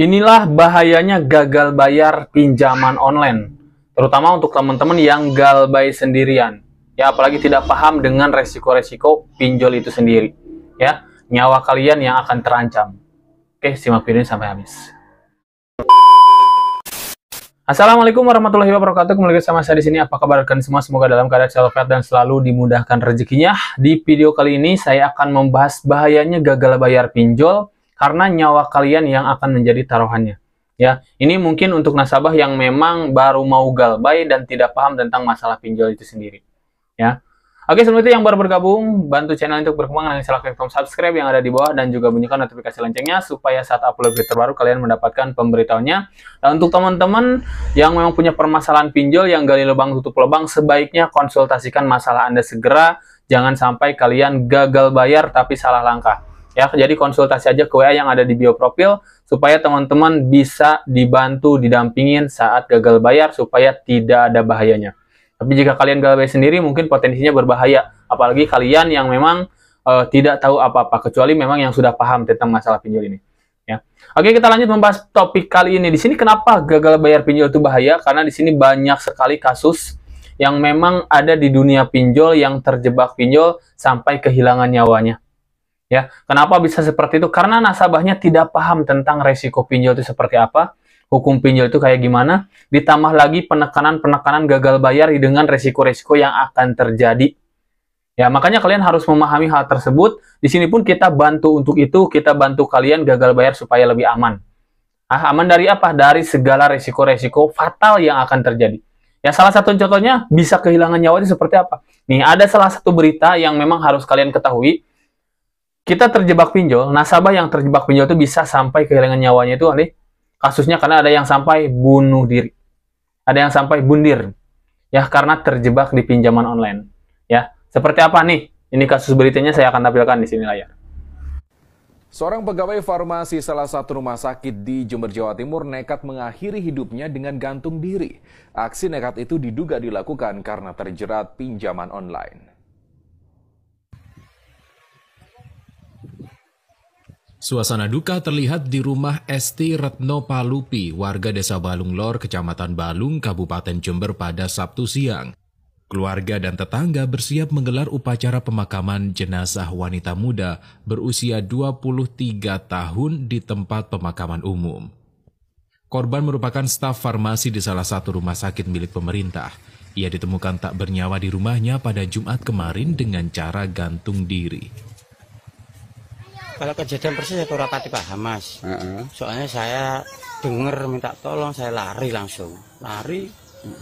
Inilah bahayanya gagal bayar pinjaman online, terutama untuk teman-teman yang galbay sendirian. Ya, apalagi tidak paham dengan resiko-resiko pinjol itu sendiri. Ya, nyawa kalian yang akan terancam. Oke, simak video ini sampai habis. Assalamualaikum warahmatullahi wabarakatuh. Kembali bersama saya di sini. Apa kabar kalian semua? Semoga dalam keadaan sehat dan selalu dimudahkan rezekinya. Di video kali ini saya akan membahas bahayanya gagal bayar pinjol karena nyawa kalian yang akan menjadi taruhannya. Ya, ini mungkin untuk nasabah yang memang baru mau galbay dan tidak paham tentang masalah pinjol itu sendiri. Ya. Oke, sebelum itu yang baru bergabung, bantu channel untuk berkembang dengan cara klik tombol subscribe yang ada di bawah dan juga bunyikan notifikasi loncengnya supaya saat upload video terbaru kalian mendapatkan pemberitahuannya. Dan untuk teman-teman yang memang punya permasalahan pinjol yang gali lubang tutup lubang, sebaiknya konsultasikan masalah Anda segera. Jangan sampai kalian gagal bayar tapi salah langkah. Ya, jadi konsultasi aja ke WA yang ada di bio profil supaya teman-teman bisa dibantu, didampingin saat gagal bayar supaya tidak ada bahayanya. Tapi jika kalian galbay sendiri mungkin potensinya berbahaya, apalagi kalian yang memang tidak tahu apa-apa, kecuali memang yang sudah paham tentang masalah pinjol ini. Ya. Oke, kita lanjut membahas topik kali ini. Di sini kenapa gagal bayar pinjol itu bahaya? Karena di sini banyak sekali kasus yang memang ada di dunia pinjol yang terjebak pinjol sampai kehilangan nyawanya. Ya, kenapa bisa seperti itu? Karena nasabahnya tidak paham tentang resiko pinjol itu seperti apa, hukum pinjol itu kayak gimana, ditambah lagi penekanan-penekanan gagal bayar dengan resiko-resiko yang akan terjadi. Ya, makanya kalian harus memahami hal tersebut. Di sini pun kita bantu untuk itu, kita bantu kalian gagal bayar supaya lebih aman. Aman dari apa? Dari segala resiko-resiko fatal yang akan terjadi. Ya, salah satu contohnya bisa kehilangan nyawa itu seperti apa? Nih, ada salah satu berita yang memang harus kalian ketahui. Kita terjebak pinjol, nasabah yang terjebak pinjol itu bisa sampai kehilangan nyawanya itu kasusnya karena ada yang sampai bunuh diri. Ada yang sampai bundir. Ya, karena terjebak di pinjaman online. Ya, seperti apa nih? Ini kasus beritanya saya akan tampilkan di sini layar. Seorang pegawai farmasi salah satu rumah sakit di Jember, Jawa Timur nekat mengakhiri hidupnya dengan gantung diri. Aksi nekat itu diduga dilakukan karena terjerat pinjaman online. Suasana duka terlihat di rumah Esti Retno Palupi, warga Desa Balung Lor, Kecamatan Balung, Kabupaten Jember pada Sabtu siang. Keluarga dan tetangga bersiap menggelar upacara pemakaman jenazah wanita muda berusia 23 tahun di tempat pemakaman umum. Korban merupakan staf farmasi di salah satu rumah sakit milik pemerintah. Ia ditemukan tak bernyawa di rumahnya pada Jumat kemarin dengan cara gantung diri. Kalau kejadian persis saya kurang paham, Mas. Soalnya saya dengar minta tolong, saya lari langsung. Lari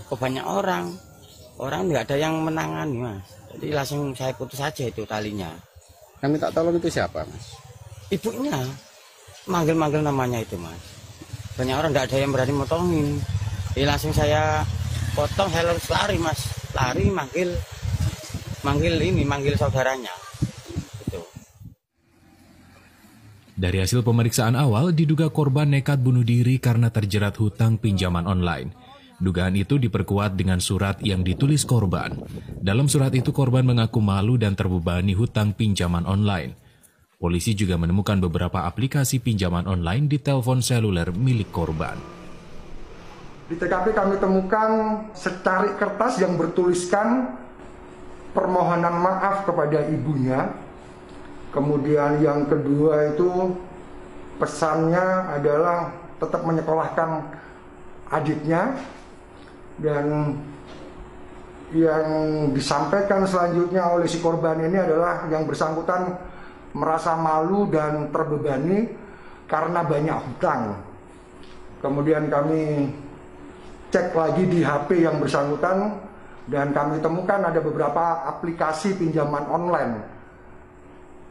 ke banyak orang. Orang nggak ada yang menangani, Mas. Jadi langsung saya putus saja itu talinya. Yang minta tolong itu siapa, Mas? Ibunya. Manggil-manggil namanya itu, Mas. Banyak orang nggak ada yang berani motongin. Jadi langsung saya potong, saya harus lari, Mas. Lari manggil saudaranya. Dari hasil pemeriksaan awal, diduga korban nekat bunuh diri karena terjerat hutang pinjaman online. Dugaan itu diperkuat dengan surat yang ditulis korban. Dalam surat itu, korban mengaku malu dan terbebani hutang pinjaman online. Polisi juga menemukan beberapa aplikasi pinjaman online di telepon seluler milik korban. Di TKP kami temukan secari kertas yang bertuliskan permohonan maaf kepada ibunya. Kemudian yang kedua itu pesannya adalah tetap menyekolahkan adiknya. Dan yang disampaikan selanjutnya oleh si korban ini adalah yang bersangkutan merasa malu dan terbebani karena banyak hutang. Kemudian kami cek lagi di HP yang bersangkutan dan kami temukan ada beberapa aplikasi pinjaman online.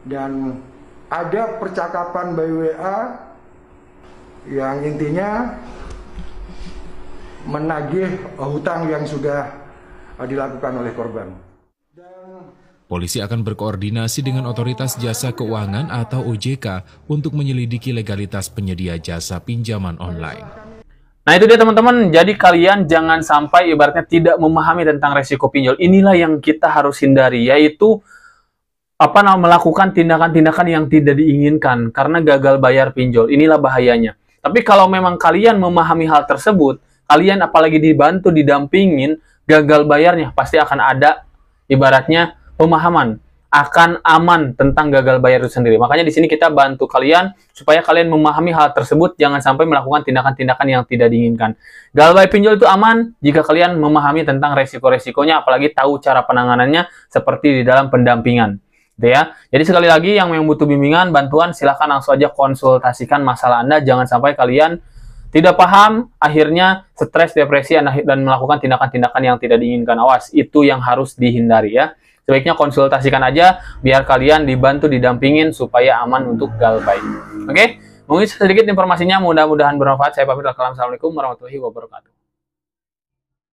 Dan ada percakapan by WA yang intinya menagih hutang yang sudah dilakukan oleh korban. Polisi akan berkoordinasi dengan Otoritas Jasa Keuangan atau OJK untuk menyelidiki legalitas penyedia jasa pinjaman online. Nah, itu dia teman-teman. Jadi kalian jangan sampai ibaratnya tidak memahami tentang resiko pinjol. Inilah yang kita harus hindari, yaitu melakukan tindakan-tindakan yang tidak diinginkan karena gagal bayar pinjol. Inilah bahayanya. Tapi kalau memang kalian memahami hal tersebut, kalian apalagi dibantu, didampingin, gagal bayarnya pasti akan ada ibaratnya pemahaman akan aman tentang gagal bayar itu sendiri. Makanya di sini kita bantu kalian supaya kalian memahami hal tersebut, jangan sampai melakukan tindakan-tindakan yang tidak diinginkan. Gagal bayar pinjol itu aman jika kalian memahami tentang resiko-resikonya, apalagi tahu cara penanganannya seperti di dalam pendampingan. Gitu ya. Jadi sekali lagi yang butuh bimbingan, bantuan, silahkan langsung aja konsultasikan masalah Anda. Jangan sampai kalian tidak paham, akhirnya stres, depresi, dan melakukan tindakan-tindakan yang tidak diinginkan. Awas, itu yang harus dihindari ya. Sebaiknya konsultasikan aja, biar kalian dibantu, didampingin, supaya aman untuk galbay. Oke? Mungkin sedikit informasinya, mudah-mudahan bermanfaat. Saya pamit. Assalamualaikum warahmatullahi wabarakatuh.